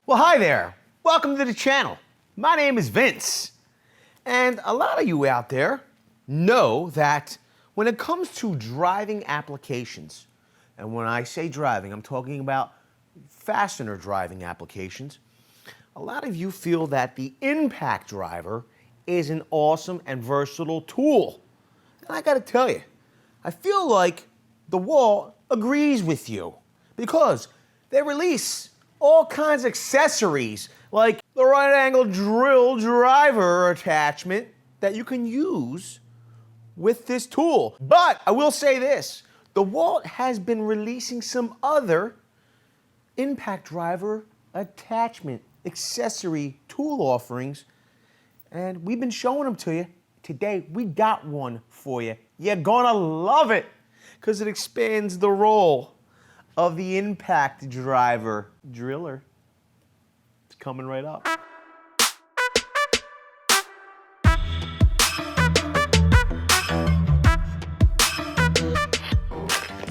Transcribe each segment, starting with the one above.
Well, hi there. Welcome to the channel. My name is Vince. And a lot of you out there know that when it comes to driving applications, and when I say driving, I'm talking about fastener driving applications, a lot of you feel that the impact driver is an awesome and versatile tool. And I gotta tell you, I feel like DeWALT agrees with you because they release all kinds of accessories like the right angle drill driver attachment that you can use with this tool. But I will say this, DeWALT has been releasing some other impact driver attachment accessory tool offerings, and we've been showing them to you. Today we got one for you. You're gonna love it because it expands the role of the impact driver driller. It's coming right up.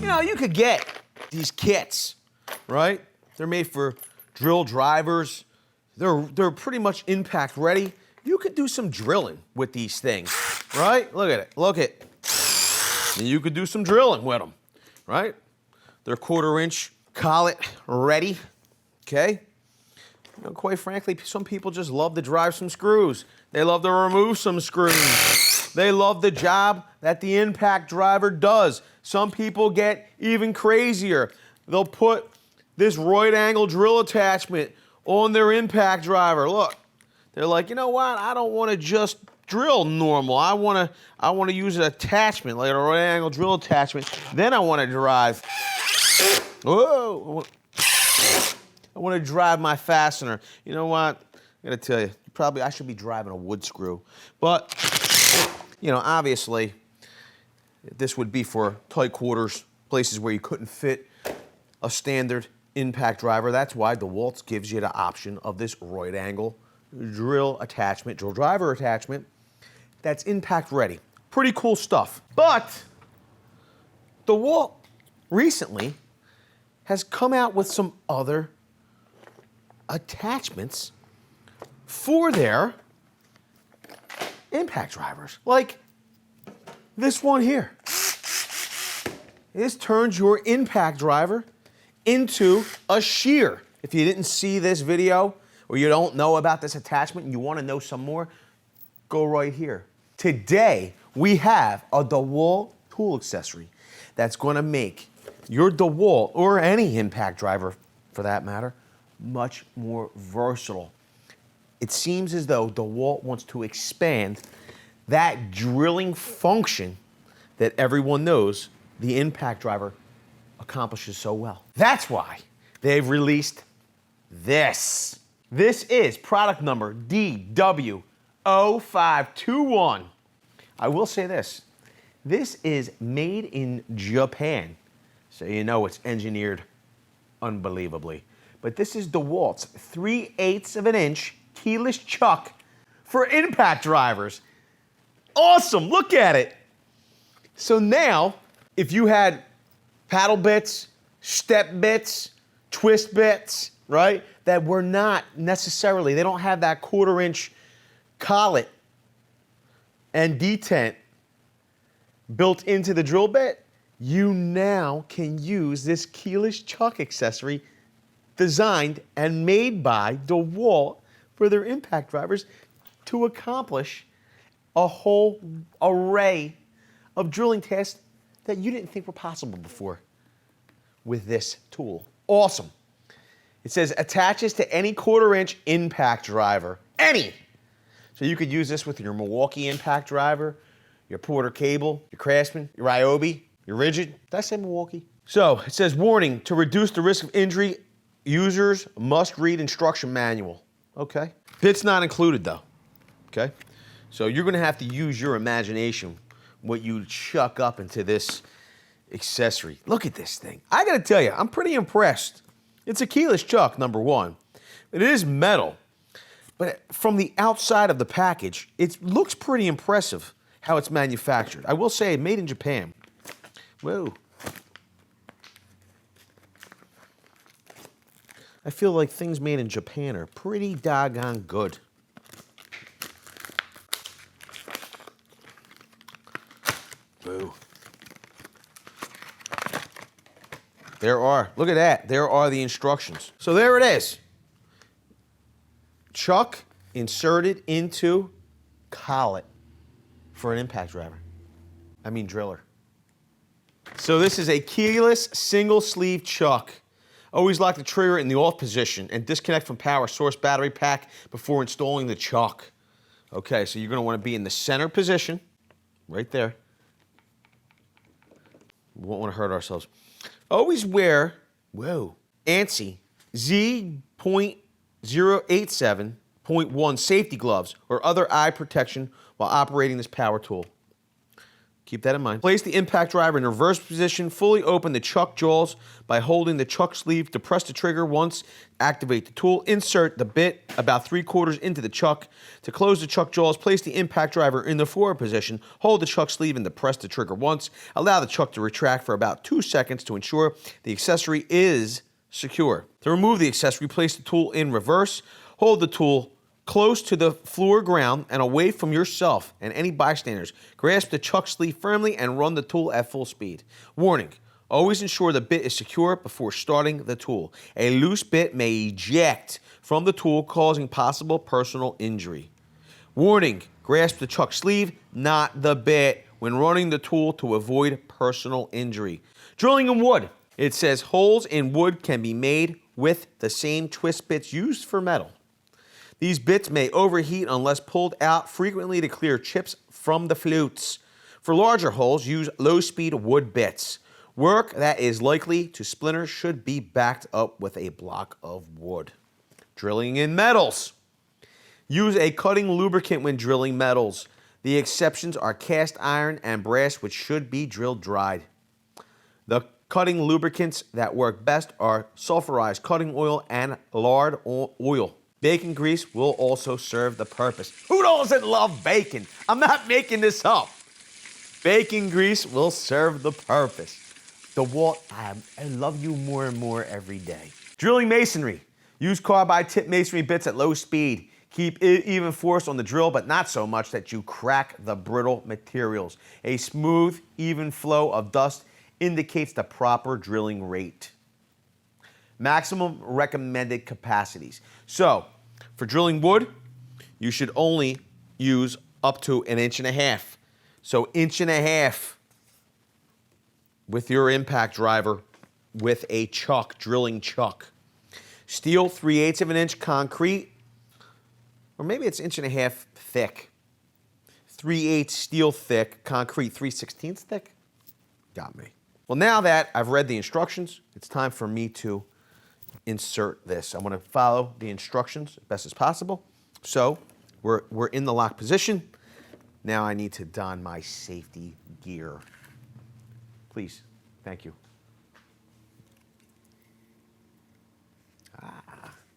You know, you could get these kits, right? They're made for drill drivers. They're pretty much impact ready. You could do some drilling with these things, right? Look at it, look at it. And you could do some drilling with them, right? They're 1/4 inch collet ready, okay? You know, quite frankly, some people just love to drive some screws. They love to remove some screws. They love the job that the impact driver does. Some people get even crazier. They'll put this right angle drill attachment on their impact driver. Look, they're like, you know what? I don't want to just drill normal. I want to use an attachment, like a right angle drill attachment. Then I want to drive. Whoa! I want to drive my fastener. You know what? I gotta tell you, I should be driving a wood screw. But, you know, obviously, this would be for tight quarters, places where you couldn't fit a standard impact driver. That's why DeWALT gives you the option of this right angle drill attachment, drill driver attachment, that's impact ready. Pretty cool stuff. But DeWALT recently has come out with some other attachments for their impact drivers. Like this one here. This turns your impact driver into a shear. If you didn't see this video or you don't know about this attachment and you want to know some more, go right here. Today, we have a DeWALT tool accessory that's going to make your DeWALT, or any impact driver for that matter, much more versatile. It seems as though DeWALT wants to expand that drilling function that everyone knows the impact driver accomplishes so well. That's why they've released this. This is product number DW0521. I will say this. This is made in Japan, so you know it's engineered unbelievably. But this is DeWALT's 3/8 of an inch keyless chuck for impact drivers. Awesome, look at it. So now, if you had paddle bits, step bits, twist bits, right, that were not necessarily, they don't have that 1/4 inch collet and detent built into the drill bit, you now can use this keyless chuck accessory designed and made by DeWALT for their impact drivers to accomplish a whole array of drilling tasks that you didn't think were possible before with this tool. Awesome. It says attaches to any 1/4 inch impact driver. Any! So you could use this with your Milwaukee impact driver, your Porter Cable, your Craftsman, your Ryobi, your Rigid. Did I say Milwaukee? So it says warning, to reduce the risk of injury, users must read instruction manual. Okay. Bit's not included though. Okay. So you're gonna have to use your imagination what you chuck up into this accessory. Look at this thing. I gotta tell you, I'm pretty impressed. It's a keyless chuck, number one. It is metal, but from the outside of the package, it looks pretty impressive how it's manufactured. I will say, made in Japan. Whoa. I feel like things made in Japan are pretty doggone good. Boo. Look at that. There are the instructions. So there it is. Chuck inserted into collet for an impact driver. I mean driller. So this is a keyless single sleeve chuck. Always lock the trigger in the off position and disconnect from power source battery pack before installing the chuck. Okay, so you're going to want to be in the center position, right there. We won't want to hurt ourselves. Always wear, ANSI Z.087.1 safety gloves or other eye protection while operating this power tool. Keep that in mind. Place the impact driver in reverse position. Fully open the chuck jaws by holding the chuck sleeve. Depress the trigger once. Activate the tool. Insert the bit about 3/4 into the chuck. To close the chuck jaws, place the impact driver in the forward position. Hold the chuck sleeve and depress the trigger once. Allow the chuck to retract for about 2 seconds to ensure the accessory is secure. To remove the accessory, place the tool in reverse. Hold the tool close to the floor ground and away from yourself and any bystanders. Grasp the chuck sleeve firmly and run the tool at full speed. Warning, always ensure the bit is secure before starting the tool. A loose bit may eject from the tool, causing possible personal injury. Warning, grasp the chuck sleeve, not the bit, when running the tool to avoid personal injury. Drilling in wood. It says holes in wood can be made with the same twist bits used for metal. These bits may overheat unless pulled out frequently to clear chips from the flutes. For larger holes, use low-speed wood bits. Work that is likely to splinter should be backed up with a block of wood. Drilling in metals. Use a cutting lubricant when drilling metals. The exceptions are cast iron and brass, which should be drilled dried. The cutting lubricants that work best are sulfurized cutting oil and lard oil. Bacon grease will also serve the purpose. Who doesn't love bacon? I'm not making this up. Bacon grease will serve the purpose. DeWALT, I love you more and more every day. Drilling masonry. Use carbide tip masonry bits at low speed. Keep even force on the drill, but not so much that you crack the brittle materials. A smooth, even flow of dust indicates the proper drilling rate. Maximum recommended capacities. So, for drilling wood, you should only use up to 1.5 inches. So 1.5 inches with your impact driver with a chuck, drilling chuck. Steel, 3/8 of an inch, concrete, or maybe it's 1.5 inches thick. 3/8 steel thick, concrete 3/16 thick. Got me. Well, now that I've read the instructions, it's time for me to insert this. I'm going to follow the instructions as best as possible. So we're in the lock position. Now I need to don my safety gear. Please. Thank you.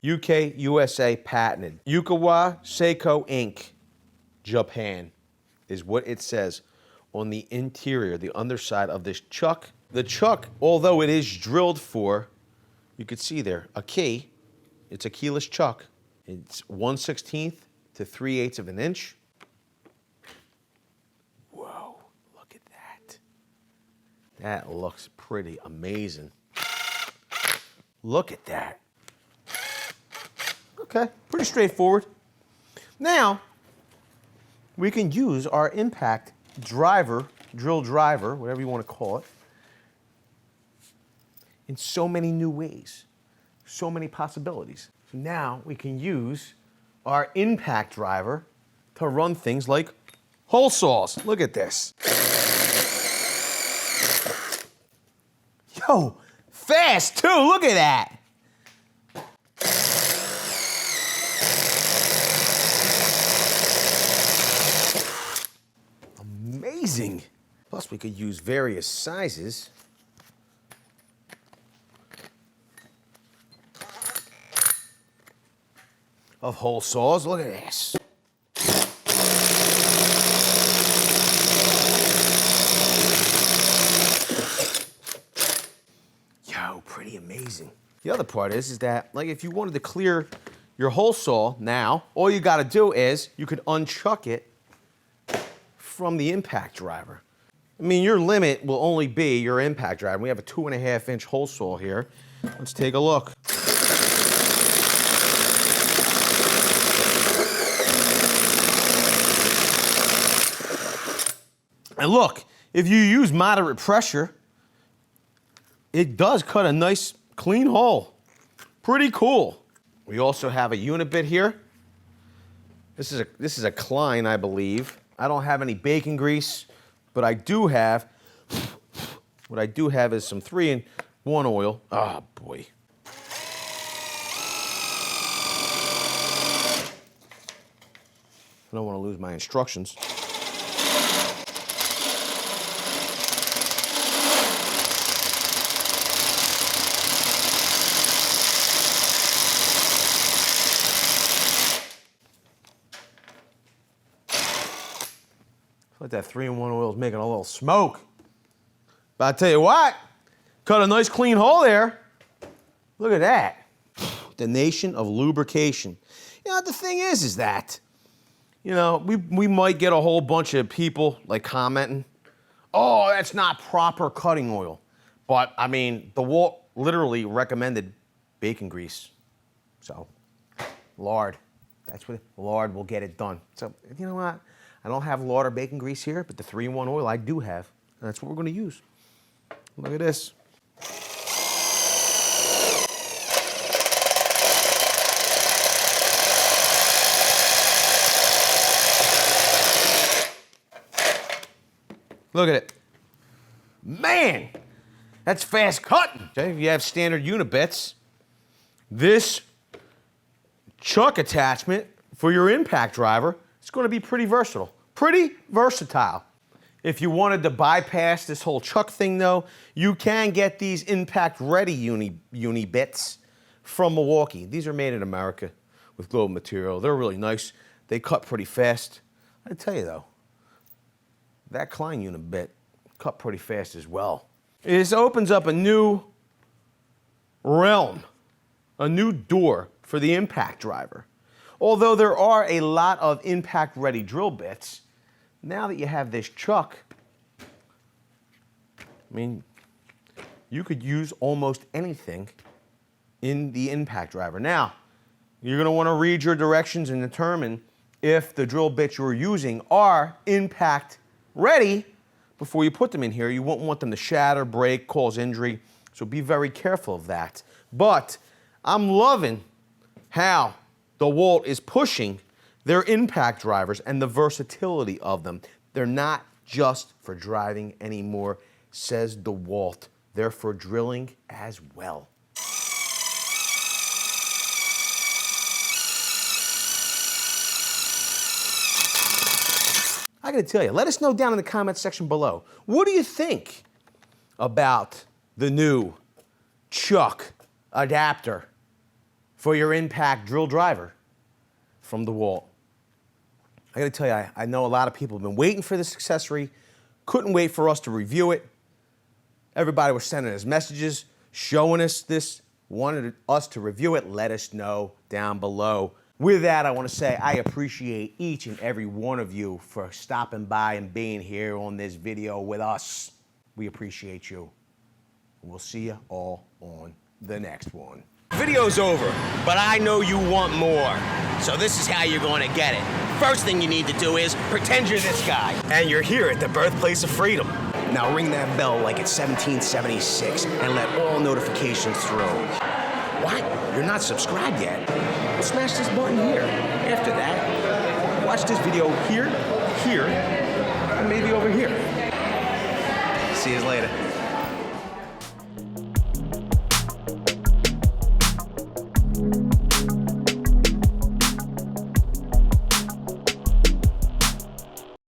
UK, USA patented. Yukawa Seiko Inc. Japan is what it says on the interior, the underside of this chuck. The chuck, although it is drilled for, you could see there, a key. It's a keyless chuck. It's 1/16 to 3/8 of an inch. Whoa, look at that. That looks pretty amazing. Look at that. Okay, pretty straightforward. Now, we can use our impact driver, drill driver, whatever you want to call it, in so many new ways, so many possibilities. So now we can use our impact driver to run things like hole saws. Look at this. Yo, fast too, look at that. Amazing. Plus we could use various sizes. Of hole saws. Look at this. Yo, pretty amazing. The other part is that, like, if you wanted to clear your hole saw now, all you got to do is you could unchuck it from the impact driver. I mean, your limit will only be your impact driver. We have a 2.5-inch hole saw here. Let's take a look. And look, if you use moderate pressure, it does cut a nice clean hole. Pretty cool. We also have a unit bit here. This is a Klein, I believe. I don't have any bacon grease, but I do have, what I do have is some 3-in-1 oil. Oh boy. I don't want to lose my instructions. Like that 3-in-1 oil is making a little smoke. But I tell you what, cut a nice clean hole there. Look at that. The nation of lubrication. You know, the thing is that, you know, we might get a whole bunch of people like commenting, oh, that's not proper cutting oil. But I mean, DeWALT literally recommended bacon grease. So, lard. That's what lard will get it done. So, you know what? I don't have lard or bacon grease here, but the 3-in-1 oil I do have. And that's what we're going to use. Look at this. Look at it. Man, that's fast cutting. Okay, if you have standard unit bits, this chuck attachment for your impact driver, it's going to be pretty versatile. Pretty versatile. If you wanted to bypass this whole chuck thing, though, you can get these impact-ready uni bits from Milwaukee. These are made in America with global material. They're really nice. They cut pretty fast. I tell you, though, that Klein unit bit cut pretty fast as well. This opens up a new realm, a new door for the impact driver. Although there are a lot of impact-ready drill bits, now that you have this chuck, I mean, you could use almost anything in the impact driver. Now, you're going to want to read your directions and determine if the drill bits you're using are impact-ready before you put them in here. You won't want them to shatter, break, cause injury, so be very careful of that. But I'm loving how DeWALT is pushing their impact drivers and the versatility of them. They're not just for driving anymore, says DeWALT. They're for drilling as well. I gotta tell you, let us know down in the comments section below. What do you think about the new chuck adapter for your impact drill driver from DeWALT? I gotta tell you, I know a lot of people have been waiting for this accessory, couldn't wait for us to review it. Everybody was sending us messages, showing us this, wanted us to review it. Let us know down below. With that, I want to say I appreciate each and every one of you for stopping by and being here on this video with us. We appreciate you. We'll see you all on the next one. Video's over, but I know you want more. So this is how you're going to get it. First thing you need to do is pretend you're this guy. And you're here at the birthplace of freedom. Now ring that bell like it's 1776 and let all notifications through. What? You're not subscribed yet? Well, smash this button here. After that, watch this video here, here, and maybe over here. See you later.